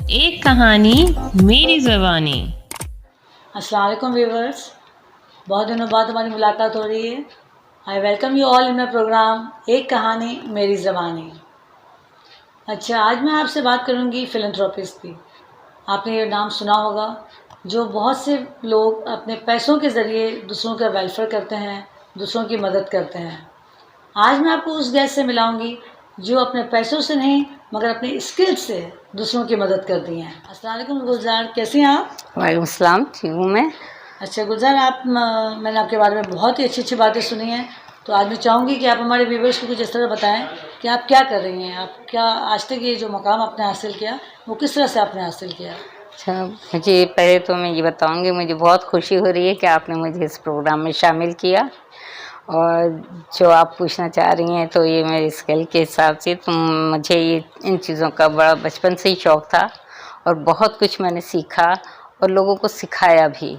एक कहानी मेरी ज़बानी। अस्सलाम वालेकुम व्यूवर्स, बहुत दिनों बाद हमारी मुलाकात हो रही है। I welcome you all in my programme एक कहानी मेरी ज़बानी। अच्छा, आज मैं आपसे बात करूंगी फिलैंथ्रोपिस्ट की। आपने ये नाम सुना होगा, जो बहुत से लोग अपने पैसों के ज़रिए दूसरों का वेलफेयर करते हैं, दूसरों की मदद करते हैं। आज मैं आपको उस गेस्ट से मिलाऊंगी जो अपने पैसों से नहीं मगर अपने स्किल्स से दूसरों की मदद करती हैं। अस्सलाम वालेकुम गुलजार, कैसी हैं आप? वालेकुम सलाम, ठीक हूँ मैं। अच्छा गुलजार, मैंने आपके बारे में बहुत ही अच्छी अच्छी बातें सुनी हैं, तो आज मैं चाहूँगी कि आप हमारे व्यूवर्स को कुछ इस तरह बताएं कि आप क्या कर रही हैं, आप क्या आज तक ये जो मकाम आपने हासिल किया वो किस तरह से आपने हासिल किया। अच्छा, मुझे पहले तो मैं ये बताऊँगी, मुझे बहुत खुशी हो रही है कि आपने मुझे इस प्रोग्राम में शामिल किया। और जो आप पूछना चाह रही हैं तो ये मेरे स्किल के हिसाब से तो मुझे ये इन चीज़ों का बड़ा बचपन से ही शौक़ था और बहुत कुछ मैंने सीखा और लोगों को सिखाया भी।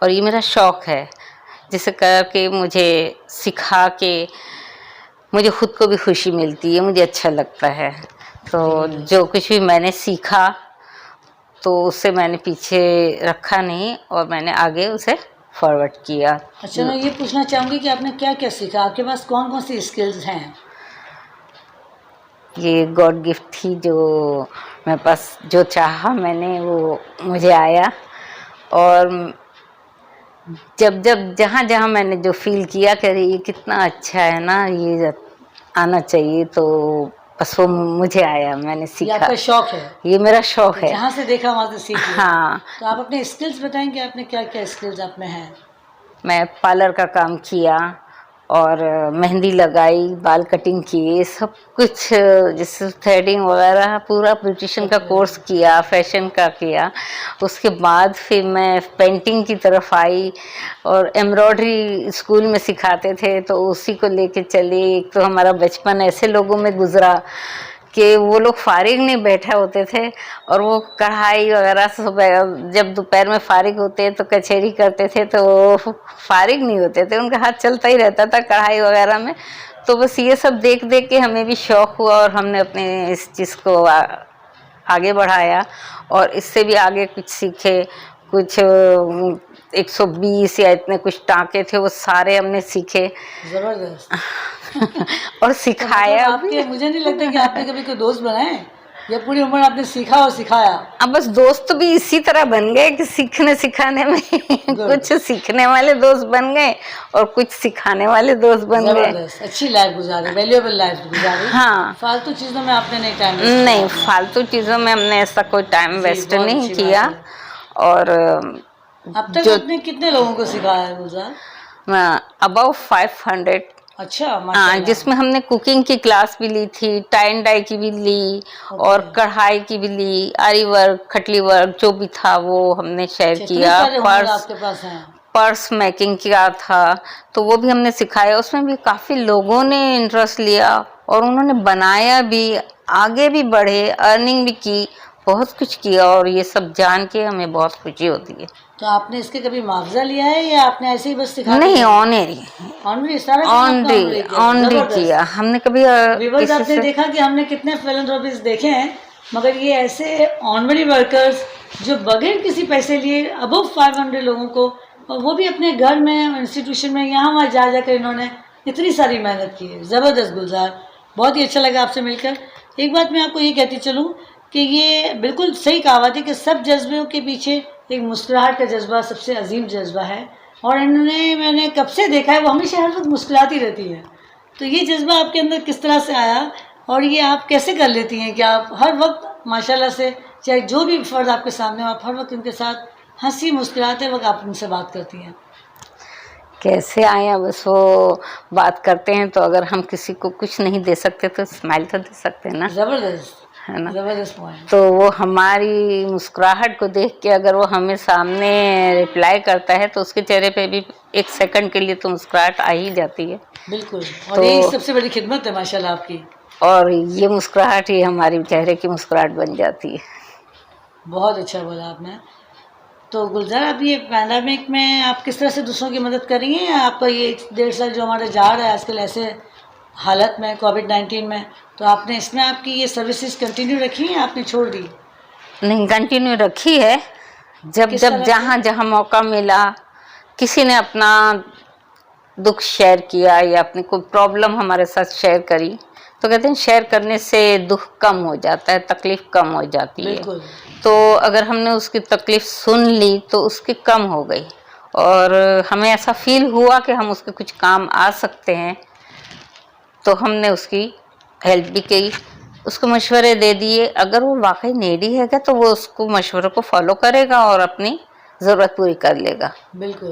और ये मेरा शौक़ है, जिसे करके मुझे सिखा के मुझे ख़ुद को भी खुशी मिलती है, मुझे अच्छा लगता है। तो जो कुछ भी मैंने सीखा तो उससे मैंने पीछे रखा नहीं और मैंने आगे उसे फॉरवर्ड किया। अच्छा, मैं ये पूछना चाहूँगी कि आपने क्या क्या सीखा, आपके पास कौन कौन सी स्किल्स हैं? ये गॉड गिफ्ट थी, जो मेरे पास जो चाहा मैंने वो मुझे आया। और जब जब जहाँ जहाँ मैंने जो फील किया कि ये कितना अच्छा है ना, ये आना चाहिए, तो बस वो मुझे आया, मैंने सीखा। ये आपका शौक़ है? ये मेरा शौक़ है, जहाँ से देखा वहाँ से सीख लिया। हाँ। तो आप अपने स्किल्स बताएंगे, आपने क्या क्या स्किल्स आप में हैं? मैं पार्लर का काम किया और मेहंदी लगाई, बाल कटिंग किए, सब कुछ, जैसे थ्रेडिंग वगैरह, पूरा ब्यूटिशियन का कोर्स किया, फैशन का किया। उसके बाद फिर मैं पेंटिंग की तरफ आई और एम्ब्रॉयडरी स्कूल में सिखाते थे तो उसी को लेके चली। एक तो हमारा बचपन ऐसे लोगों में गुजरा कि वो लोग फारिग नहीं बैठे होते थे और वो कढ़ाई वगैरह सुबह जब दोपहर में फारिग होते तो कचहरी करते थे, तो वो फारिग नहीं होते थे, उनका हाथ चलता ही रहता था कढ़ाई वगैरह में। तो बस ये सब देख देख के हमें भी शौक़ हुआ और हमने अपने इस चीज़ को आगे बढ़ाया और इससे भी आगे कुछ सीखे। कुछ 120 या इतने कुछ टाँके थे, वो सारे हमने सीखे। ज़बरदस्त। और सिखाया तो आपके, मुझे नहीं लगता कि आपने कभी कोई दोस्त बनाए, या पूरी उम्र आपने सीखा और सिखाया? अब बस दोस्त भी इसी तरह बन गए कि सीखने सिखाने में कुछ सीखने वाले दोस्त बन गए और कुछ सिखाने वाले दोस्त बन गए। अच्छी लाइफ गुजारी, वैल्यूएबल लाइफ गुजारी। हाँ, फालतू चीज़ों में आपने नहीं टाइम नहीं, फालतू चीज़ों में हमने ऐसा कोई टाइम वेस्ट नहीं किया। और अब तक आपने कितने लोगों को सिखाया है गुलजार? अबाउ 500। अच्छा, हाँ, जिसमें हमने कुकिंग की क्लास भी ली थी, टाई एंड डाई की भी ली और कढ़ाई की भी ली, आरी वर्क, खटली वर्क, जो भी था वो हमने शेयर किया। पर्स मेकिंग किया था तो वो भी हमने सिखाया। उसमें भी काफ़ी लोगों ने इंटरेस्ट लिया और उन्होंने बनाया भी, आगे भी बढ़े, अर्निंग भी की, बहुत कुछ किया। और ये सब जान के हमें बहुत खुशी होती है। तो आपने इसके कभी मुआवजा लिया है या आपने ऐसे ही बस सिखा? नहीं, ऑनरी किया हमने। कभी आपने देखा कि हमने कितने फिलैंथ्रोपिस्ट देखे हैं, मगर ये ऐसे ऑनरी वर्कर्स जो बगैर किसी पैसे लिए अबव 500 लोगों को, और वो भी अपने घर में, इंस्टीट्यूशन में, यहाँ वहाँ जा जाकर इन्होंने इतनी सारी मेहनत की है। ज़बरदस्त गुलजार, बहुत ही अच्छा लगा आपसे मिलकर। एक बात मैं आपको ये कहती चलूँ कि ये बिल्कुल सही कहावत है कि सब जज्बों के पीछे एक मुस्कुराहट का जज्बा सबसे अजीम जज्बा है, और इन्होंने, मैंने कब से देखा है, वो हमेशा हर वक्त मुस्कुराती रहती है। तो ये जज्बा आपके अंदर किस तरह से आया और ये आप कैसे कर लेती हैं कि आप हर वक्त माशाल्लाह से, चाहे जो भी फ़र्द आपके सामने हो, आप हर वक्त उनके साथ हंसी मुस्कुराते वक्त आप उनसे बात करती हैं? कैसे आया, बस वो बात करते हैं तो अगर हम किसी को कुछ नहीं दे सकते तो स्माइल तो दे सकते हैं ना। ज़बरदस्त है ना, ज़बरदस्त पॉइंट। तो वो हमारी मुस्कुराहट को देख के अगर वो हमें सामने रिप्लाई करता है तो उसके चेहरे पे भी एक सेकंड के लिए तो मुस्कुराहट आ ही जाती है। बिल्कुल, और यही सबसे बड़ी खिदमत है माशाल्लाह आपकी। और ये मुस्कुराहट ही हमारी चेहरे की मुस्कुराहट बन जाती है। बहुत अच्छा बोला आपने। तो गुलजार, आप ये पैंडेमिक में आप किस तरह से दूसरों की मदद कर रही हैं? आपका ये 1.5 साल जो हमारा जा रहा है आजकल ऐसे हालत में, कोविड-19 में, तो आपने इसमें आपकी ये सर्विसेज कंटिन्यू रखी हैं, आपने छोड़ दी? नहीं, कंटिन्यू रखी है। जब किस जब तरह जहाँ जहाँ मौका मिला, किसी ने अपना दुख शेयर किया या अपनी कोई प्रॉब्लम हमारे साथ शेयर करी, तो कहते हैं शेयर करने से दुख कम हो जाता है, तकलीफ कम हो जाती है। बिल्कुल। तो अगर हमने उसकी तकलीफ सुन ली तो उसकी कम हो गई, और हमें ऐसा फील हुआ कि हम उसके कुछ काम आ सकते हैं, तो हमने उसकी हेल्प भी की, उसको मशवरे दे दिए। अगर वो वाकई नीडी है क्या, तो वो उसको मशवरे को फॉलो करेगा और अपनी ज़रूरत पूरी कर लेगा। बिल्कुल।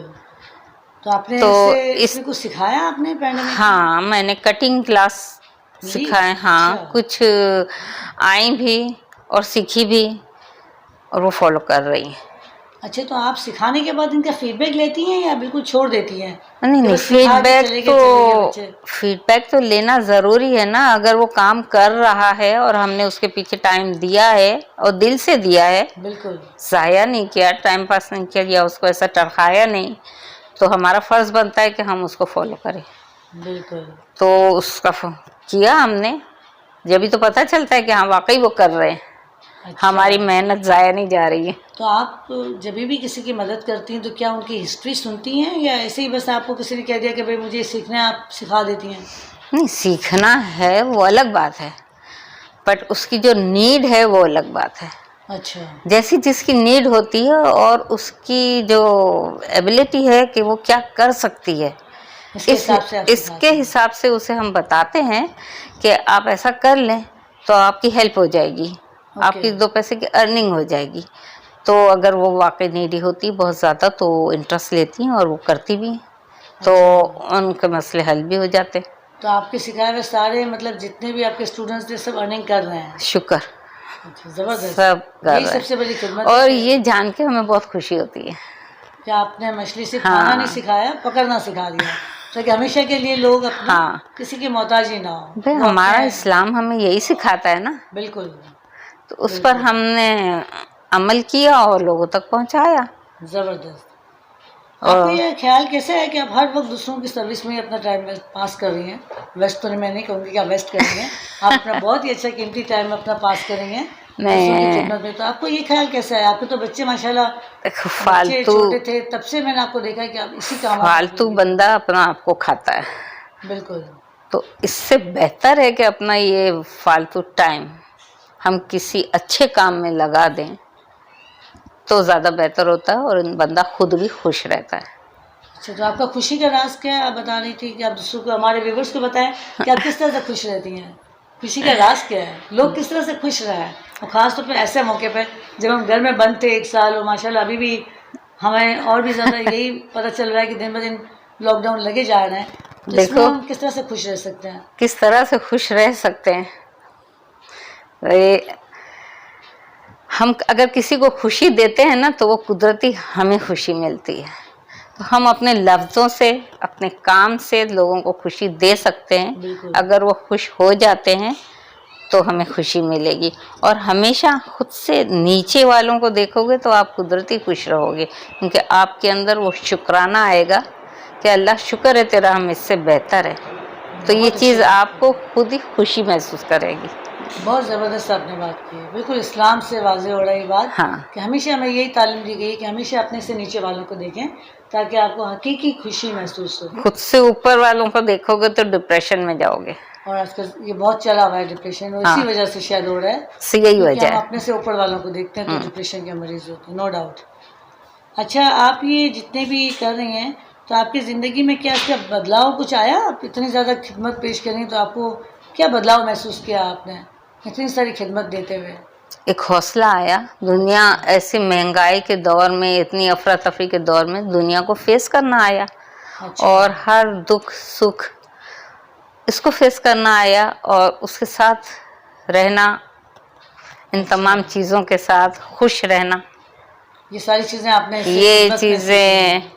तो आपने तो इसमें कुछ सिखाया आपने पैंडेमिक? हाँ, मैंने कटिंग क्लास सिखाए। हाँ, अच्छा। कुछ आई भी और सीखी भी, और वो फॉलो कर रही हैं। अच्छा, तो आप सिखाने के बाद इनका फीडबैक लेती हैं या बिल्कुल छोड़ देती हैं? नहीं नहीं, बस सिखा के चले गए बच्चे। फीडबैक तो लेना ज़रूरी है ना। अगर वो काम कर रहा है और हमने उसके पीछे टाइम दिया है और दिल से दिया है, बिल्कुल। ज़ाया नहीं किया, टाइम पास नहीं किया या उसको ऐसा टरकाया नहीं, तो हमारा फ़र्ज़ बनता है कि हम उसको फॉलो करें। बिल्कुल। तो उसका किया हमने, जब भी तो पता चलता है कि हाँ वाकई वो कर रहे हैं, अच्छा। हमारी मेहनत ज़ाया नहीं जा रही है। तो आप जब भी किसी की मदद करती हैं तो क्या उनकी हिस्ट्री सुनती हैं या ऐसे ही बस आपको किसी ने कह दिया कि भाई मुझे ये सीखना है, आप सिखा देती हैं? नहीं, सीखना है वो अलग बात है, बट उसकी जो नीड है वो अलग बात है। अच्छा। जैसी जिसकी नीड होती है और उसकी जो एबिलिटी है कि वो क्या कर सकती है, इसके हिसाब से आप इसके सिखाती हैं। हिसाब से उसे हम बताते हैं कि आप ऐसा कर लें तो आपकी हेल्प हो जाएगी, आपकी 2 पैसे की अर्निंग हो जाएगी। तो अगर वो वाकई नीडी होती है बहुत ज़्यादा, तो इंटरेस्ट लेती हैं और वो करती भी हैं, तो उनके मसले हल भी हो जाते हैं। तो आपके सिखाए हुए सारे मतलब जितने भी आपके स्टूडेंट्स थे सब अर्निंग कर रहे हैं? शुक्र, अच्छा, जबरदस्त। सब कर यही रहे सबसे बड़ी खिदमत हैं, और है ये जान के हमें बहुत खुशी होती है कि आपने मछली से हाँ। खाना नहीं सिखाया, पकड़ना सिखा दिया, ताकि हमेशा के लिए लोग अपना हाँ। किसी के मोहताज ही ना हो। भाई, वो हमारा अपने- इस्लाम हमें यही सिखाता है ना, बिल्कुल। तो उस पर हमने अमल किया और लोगों तक पहुंचाया। जबरदस्त। और आपको ये ख्याल कैसे है कि आप हर वक्त दूसरों की सर्विस में अपना टाइम पास कर रही हैं? वेस्ट तो मैं नहीं कहूँगी कि आप वेस्ट कर रही हैं, आप अपना बहुत ही अच्छा कीमती टाइम अपना पास कर रही हैं दूसरों की खिदमत में। तो आपको ये ख्याल कैसा है? आपके तो बच्चे माशाल्लाह देखो, बच्चे फालतू छोटे थे तब से मैंने आपको देखा है कि आप इसी काम फालतू बंदा अपना आपको खाता है, बिल्कुल। तो इससे बेहतर है कि अपना ये फालतू टाइम हम किसी अच्छे काम में लगा दें तो ज़्यादा बेहतर होता है, और बंदा खुद भी खुश रहता है। अच्छा, तो आपका खुशी का राज क्या है? आप बता रही थी कि आप दूसरों को, हमारे व्यूवर्स को बताएं कि आप किस तरह से खुश रहती हैं, खुशी का राज क्या है, लोग किस तरह से खुश रहे हैं, और ख़ास तौर पर ऐसे मौके पर जब हम घर में बंद थे 1 साल, और माशाल्लाह अभी भी हमें और भी ज़्यादा यही पता चल रहा है कि दिन ब दिन लॉकडाउन लगे जा रहे हैं, तो इसमें देखो, हम किस तरह से खुश रह सकते हैं? किस तरह से खुश रह सकते हैं, हम अगर किसी को खुशी देते हैं ना, तो वो कुदरती हमें खुशी मिलती है। तो हम अपने लफ्ज़ों से, अपने काम से लोगों को खुशी दे सकते हैं। अगर वो खुश हो जाते हैं तो हमें खुशी मिलेगी, और हमेशा खुद से नीचे वालों को देखोगे तो आप कुदरती खुश रहोगे, क्योंकि आपके अंदर वो शुक्राना आएगा कि अल्लाह शुक्र है तेरा, हम इससे बेहतर है। तो ये चीज़ आपको खुद ही खुशी महसूस करेगी। बहुत ज़बरदस्त आपने बात की है, बिल्कुल इस्लाम से वाज़ेह हो रही बात। हाँ। कि हमेशा हमें यही तालीम दी गई है कि हमेशा अपने से नीचे वालों को देखें, ताकि आपको हकीकी खुशी महसूस हो। खुद से ऊपर वालों को देखोगे तो डिप्रेशन में जाओगे, और आजकल ये बहुत चला हुआ है डिप्रेशन, और इसी वजह से शायद हो रहा है, यही क्योंकि वजह हम है। अपने से ऊपर वालों को देखते हैं तो डिप्रेशन के मरीज होते हैं, नो डाउट। अच्छा, आप ये जितने भी कर रही हैं, तो आपकी ज़िंदगी में क्या इसका बदलाव कुछ आया? आप इतनी ज़्यादा खिदमत पेश कर रही हैं, तो आपको क्या बदलाव महसूस किया आपने इतनी सारी खिदमत देते हुए? एक हौसला आया। दुनिया ऐसी महंगाई के दौर में, इतनी अफरा तफरी के दौर में दुनिया को फेस करना आया। अच्छा। और हर दुख सुख इसको फेस करना आया, और उसके साथ रहना, इन तमाम चीज़ों के साथ खुश रहना, ये सारी चीज़ें आपने इससे ये खिदमत में चीज़ें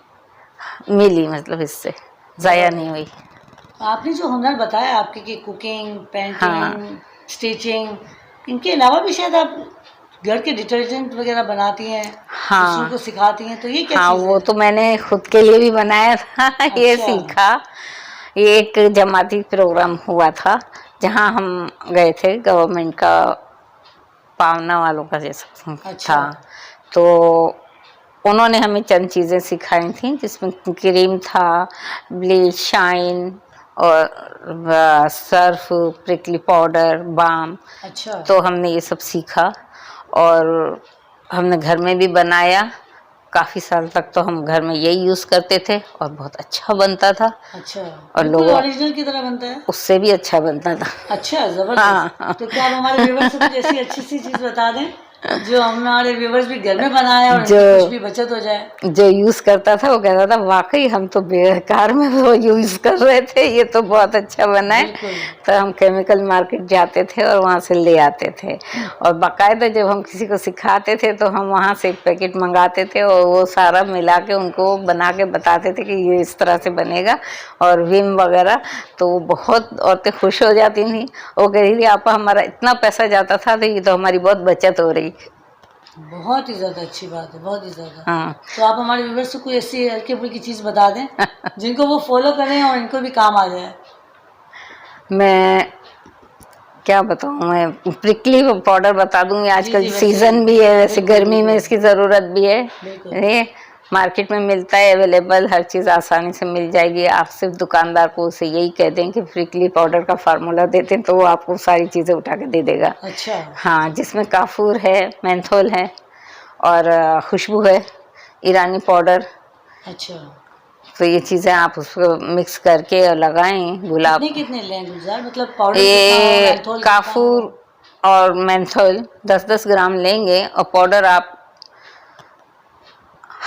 मिली, मतलब इससे ज़ाया नहीं हुई। सीखी। आपने जो हुनर बताया आपके कि कुकिंग, पेंटिंग, हाँ। स्टिचिंग, इनके अलावा भी शायद आप घर के डिटर्जेंट वगैरह बनाती हैं, हाँ। दूसरों को सिखाती हैं, तो ये क्या हाँ, चीज़ वो है? तो मैंने खुद के लिए भी बनाया था। ये अच्छा। सीखा। ये एक जमाती प्रोग्राम हुआ था जहाँ हम गए थे, गवर्नमेंट का पावना वालों का जैसा अच्छा। था। तो उन्होंने हमें चंद चीज़ें सिखाई थी, जिसमें क्रीम था, ब्लीच, शाइन और सर्फ, प्रिकली पाउडर, बाम। अच्छा। तो हमने ये सब सीखा और हमने घर में भी बनाया। काफ़ी साल तक तो हम घर में यही यूज़ करते थे और बहुत अच्छा बनता था अच्छा, और बिल्कुल लोगों ओरिजिनल की तरह बनता है। उससे भी अच्छा बनता था। अच्छा, जबरदस्त। हाँ। तो क्या आप हमारे व्यूवर्स को कुछ ऐसी अच्छी सी चीज बता दें जो हमारे व्यूवर्स भी घर में बनाए और जो उनकी कुछ भी बचत हो जाए। जो यूज करता था वो कहता था वाकई हम तो बेकार में वो यूज कर रहे थे, ये तो बहुत अच्छा बना है। बिल्कुल। तो हम केमिकल मार्केट जाते थे और वहाँ से ले आते थे और बाकायदा जब हम किसी को सिखाते थे तो हम वहाँ से एक पैकेट मंगाते थे और वो सारा मिला के उनको बना के बताते थे कि ये इस तरह से बनेगा और विम वगैरह। तो वो बहुत औरतें खुश हो जाती थी। वो कह रही थी आपा हमारा इतना पैसा जाता था तो ये तो हमारी बहुत बचत हो रही। बहुत ही ज्यादा अच्छी बात है, बहुत ही ज्यादा। हाँ। तो आप हमारे व्यूवर्स को कोई ऐसी हल्की फुल्की चीज बता दें जिनको वो फॉलो करें और इनको भी काम आ जाए। मैं क्या बताऊँ, मैं प्रिकली पाउडर बता दूंगी। आजकल जी, वैसे सीजन भी है, वैसे बिल्कुल, गर्मी में बिल्कुल। इसकी ज़रूरत भी है। बिल्कुल। ये मार्केट में मिलता है, अवेलेबल, हर चीज़ आसानी से मिल जाएगी। आप सिर्फ दुकानदार को उसे यही कह दें कि प्रिकली पाउडर का फार्मूला देते हैं तो वो आपको सारी चीज़ें उठा के दे देगा। अच्छा। हाँ, जिसमें काफूर है, मेंथोल है और खुशबू है, ईरानी पाउडर। अच्छा, तो ये चीज़ें आप उसको मिक्स करके और लगाएं। गुलाब कितने कितने लें गुलजार, मतलब पाउडर कितना हो, ये मेंथोल कितना काफूर हो? और मेंथोल 10-10 ग्राम लेंगे और पाउडर आप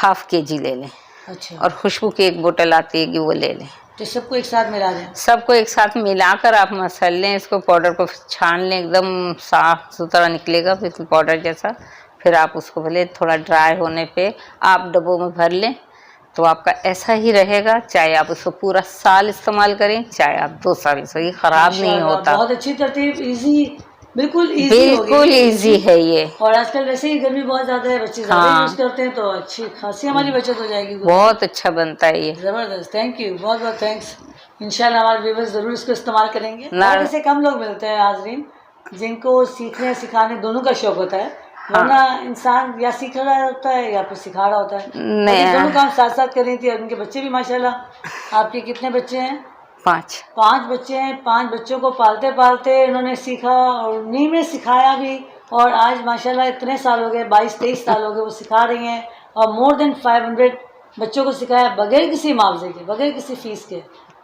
½ kg ले लें अच्छा, और खुशबू की एक बोतल आती है कि वो ले लें। तो सबको एक साथ मिला दें। सबको एक साथ मिलाकर आप मसल लें, इसको पाउडर को छान लें, एकदम साफ सुथरा निकलेगा बिल्कुल पाउडर जैसा। फिर आप उसको भले थोड़ा ड्राई होने पे आप डब्बों में भर लें तो आपका ऐसा ही रहेगा। चाहे आप उसको पूरा साल इस्तेमाल करें, चाहे आप 2 साल से, ये खराब नहीं माशाल्लाह, होता। बहुत अच्छी तरतीब, इजी, बिल्कुल इजी बिल्कुल इजी है ये। और आजकल वैसे ही गर्मी बहुत ज्यादा है, बच्चे ज्यादा हाँ। यूज करते हैं तो अच्छी खासी हमारी बचत हो जाएगी। बहुत अच्छा बनता है ये। जबरदस्त, थैंक यू, बहुत बहुत थैंक्स। इंशाल्लाह हमारे व्यूवर्स जरूर इसको इस्तेमाल करेंगे। ना- बहुत ऐसे कम लोग मिलते हैं हाजरीन जिनको सीखने सिखाने दोनों का शौक होता है। हाँ। वरना इंसान या सीख रहा होता है या फिर सिखा रहा होता है। नहीं। बाकी दोनों काम साथ साथ कर रही थी और उनके बच्चे भी माशाल्लाह। आपके कितने बच्चे हैं? 5। 5 बच्चे हैं। 5 बच्चों को पालते पालते उन्होंने सीखा और उन्हीं में सिखाया भी और आज माशाल्लाह इतने साल हो गए, 22-23 साल हो गए वो सिखा रही हैं और मोर देन 500 बच्चों को सिखाया बगैर किसी मुआवजे के, बगैर किसी फीस के।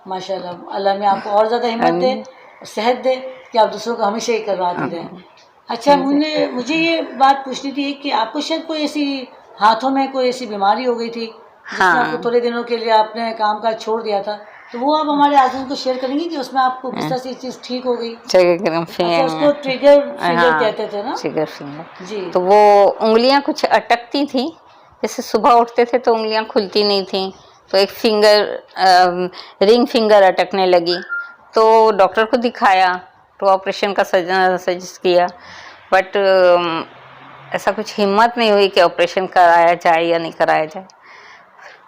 माशाल्लाह, अल्लाह में आपको और ज़्यादा हिम्मत दे और सेहत दे कि आप दूसरों को हमेशा ही करवाते रहें। अच्छा, मुझे ये बात पूछनी थी कि आपको शायद कोई ऐसी हाथों में कोई ऐसी बीमारी हो गई थी जिसमें हाँ। आपको थोड़े दिनों के लिए आपने काम काज छोड़ दिया था, तो वो आप हमारे आदमी को शेयर करेंगी कि उसमें आपको किस तरह से चीज़ ठीक हो गई? अच्छा, उसको ट्रिगर फिंगर हाँ, कहते थे ना? Trigger finger. जी। तो वो उंगलियां कुछ अटकती थी, जैसे सुबह उठते थे तो उंगलियां खुलती नहीं थी, तो एक फिंगर रिंग फिंगर अटकने लगी। तो डॉक्टर को दिखाया तो ऑपरेशन का सजेस्ट किया, बट ऐसा कुछ हिम्मत नहीं हुई कि ऑपरेशन कराया जाए या नहीं कराया जाए।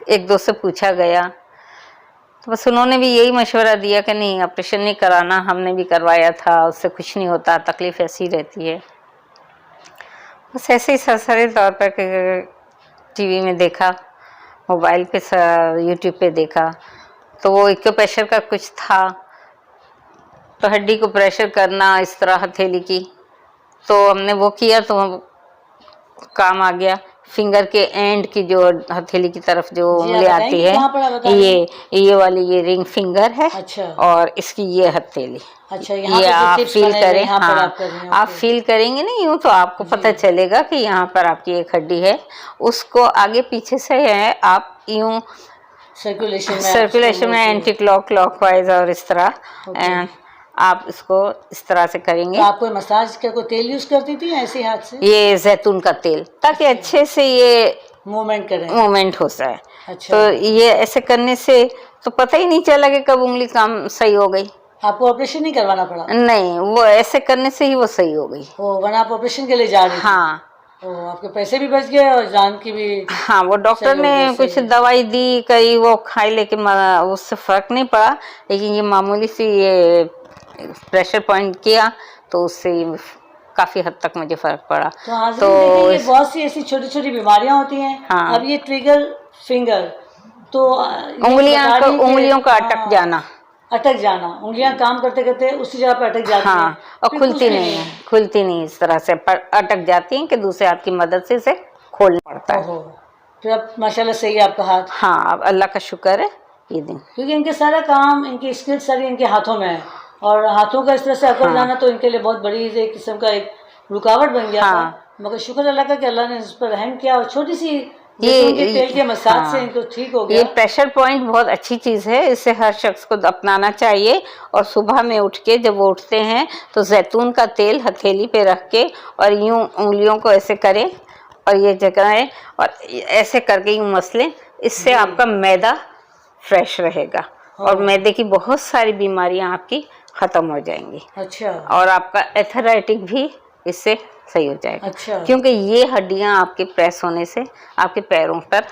1-2 से पूछा गया तो बस उन्होंने भी यही मशवरा दिया कि नहीं, ऑपरेशन नहीं कराना, हमने भी करवाया था, उससे कुछ नहीं होता, तकलीफ ऐसी रहती है। बस ऐसे ही सरसरी तौर पर टीवी में देखा, मोबाइल पे यूट्यूब पे देखा तो वो एक्यूप्रेशर का कुछ था, तो हड्डी को प्रेशर करना इस तरह हथेली की, तो हमने वो किया तो काम आ गया। फिंगर के एंड की जो हथेली की तरफ जो जी, उंगली आप आती बताएंगे है, कहाँ पर आप बता रही हैं? ये वाली ये रिंग फिंगर है। अच्छा। और इसकी ये हथेली, अच्छा, यहाँ ये पे जो आप tips फील बनाए हुए हैं, करें। यहाँ पर हाँ, आप कर रहे हैं, आप ओके। फील करेंगे ना यूं तो आपको पता चलेगा कि यहाँ पर आपकी एक हड्डी है, उसको आगे पीछे से है आप यूं सर्कुलेशन में एंटी क्लॉकवाइज और इस तरह ओके। आप इसको इस तरह से करेंगे। तो आप कोई मसाज का कोई तेल यूज करती थी या ऐसे ही हाथ से ये जैतून का तेल, ताकि अच्छे से ये मूवमेंट करें? मूवमेंट हो जाए। अच्छा। तो ये ऐसे करने से तो पता ही नहीं चला कि कब उंगली काम सही हो गई। आपको ऑपरेशन नहीं करवाना पड़ा? नहीं, वो ऐसे करने से ही वो सही हो गई। ओ, वरना आप ऑपरेशन के लिए जा रही थी? हाँ। ओ, आपके पैसे भी बच गए और जान की भी। हाँ, वो डॉक्टर सही हो गई, ने सही कुछ है। दवाई दी, कई वो खाई, लेकिन उससे फर्क नहीं पड़ा। लेकिन ये मामूली सी ये प्रेशर पॉइंट किया तो उससे काफी हद तक मुझे फर्क पड़ा। तो हाजिर देखिए, ये बहुत सी ऐसी छोटी छोटी बीमारियां होती हैं। हाँ। अब ये ट्रिगर फिंगर, तो उंगलियों का अटक जाना, उंगलियां काम करते करते उसी जगह पे अटक जाती हैं। हाँ, और फिर खुलती कुछ नहीं है, खुलती नहीं इस तरह से, पर अटक जाती हैं कि दूसरे हाथ की मदद से इसे खोलना पड़ता है। ओहो, फिर अब माशाल्लाह सही है आपका हाथ। हाँ, अब अल्लाह का शुक्र है ये दिन। क्योंकि इनके सारा काम, इनकी स्किल सारी इनके हाथों में है, और हाथों का इस तरह से अकड़ जाना तो इनके लिए बहुत बड़ी एक किस्म का एक रुकावट बन गया था। मगर शुक्र अल्लाह का कि अल्लाह ने इस पर रहम किया, और छोटी सी ये तेल के मसाज से इनको ठीक हो गया। ये प्रेशर पॉइंट बहुत अच्छी चीज़ है, इसे हर शख्स को अपनाना चाहिए। और सुबह में उठ के जब वो उठते हैं तो जैतून का तेल हथेली पे रख के और यूं उंगलियों को ऐसे करें और ये जगह और ऐसे करके यूं मसलें, इससे आपका मैदा फ्रेश रहेगा और मैदे की बहुत सारी बीमारियां आपकी ख़त्म हो जाएंगी। अच्छा। और आपका एथराइटिक भी इससे सही हो जाएगा। अच्छा। क्योंकि ये हड्डियां आपके प्रेस होने से आपके पैरों पर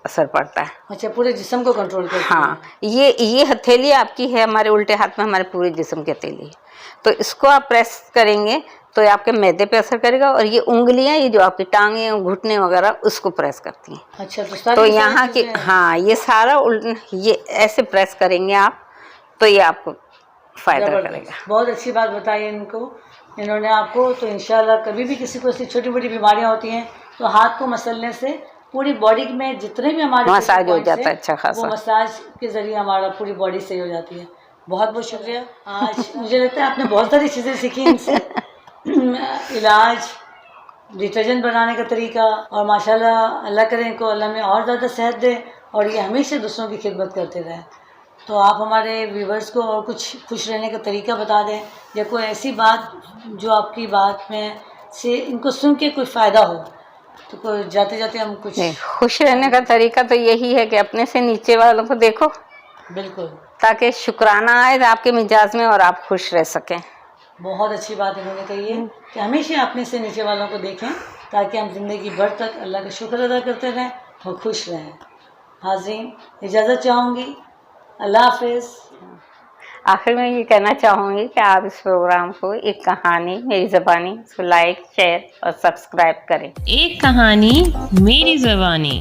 असर पड़ता है। अच्छा, पूरे जिस्म को कंट्रोल करती है। हाँ, ये हथेली आपकी है, हमारे उल्टे हाथ में हमारे पूरे जिस्म की हथेली है, तो इसको आप प्रेस करेंगे तो ये आपके मैदे पे असर करेगा। और ये उंगलियां, ये जो आपकी टांगे घुटने वगैरह उसको प्रेस करती हैं। अच्छा, तो यहाँ की, हाँ, ये सारा ये ऐसे प्रेस करेंगे आप तो ये आपको फायदा करेगा। बहुत अच्छी बात बताई इन्होंने आपको। तो इंशाल्लाह कभी भी किसी को ऐसी छोटी मोटी बीमारियां होती हैं तो हाथ को मसलने से पूरी बॉडी में जितने भी हमारे मसाज हो जाता है अच्छा खासा, वो मसाज के जरिए हमारा पूरी बॉडी सही हो जाती है। बहुत बहुत शुक्रिया। आज मुझे लगता है आपने बहुत सारी चीज़ें सीखी इनसे, इलाज, डिटर्जेंट बनाने का तरीका, और माशाल्लाह अल्लाह करे इनको अल्लाह में और ज़्यादा सेहत दे और ये हमेशा दूसरों की खिदमत करते रहें। तो आप हमारे व्यूवर्स को और कुछ खुश रहने का तरीका बता दें, या कोई ऐसी बात जो आपकी बात में से इनको सुन के कोई फ़ायदा हो, तो कोई जाते जाते हम कुछ। खुश रहने का तरीका तो यही है कि अपने से नीचे वालों को देखो, बिल्कुल, ताकि शुक्राना आए आपके मिजाज में और आप खुश रह सकें। बहुत अच्छी बात इन्होंने कही है कि हमेशा अपने से नीचे वालों को देखें ताकि हम ज़िंदगी भर तक अल्लाह का शुक्र अदा करते रहें और खुश रहें। हाज़रीन, इजाज़त चाहूँगी, अल्लाह हाफ़िज़। आखिर में ये कहना चाहूँगी कि आप इस प्रोग्राम को एक कहानी मेरी ज़बानी इसको लाइक, शेयर और सब्सक्राइब करें। एक कहानी मेरी ज़बानी।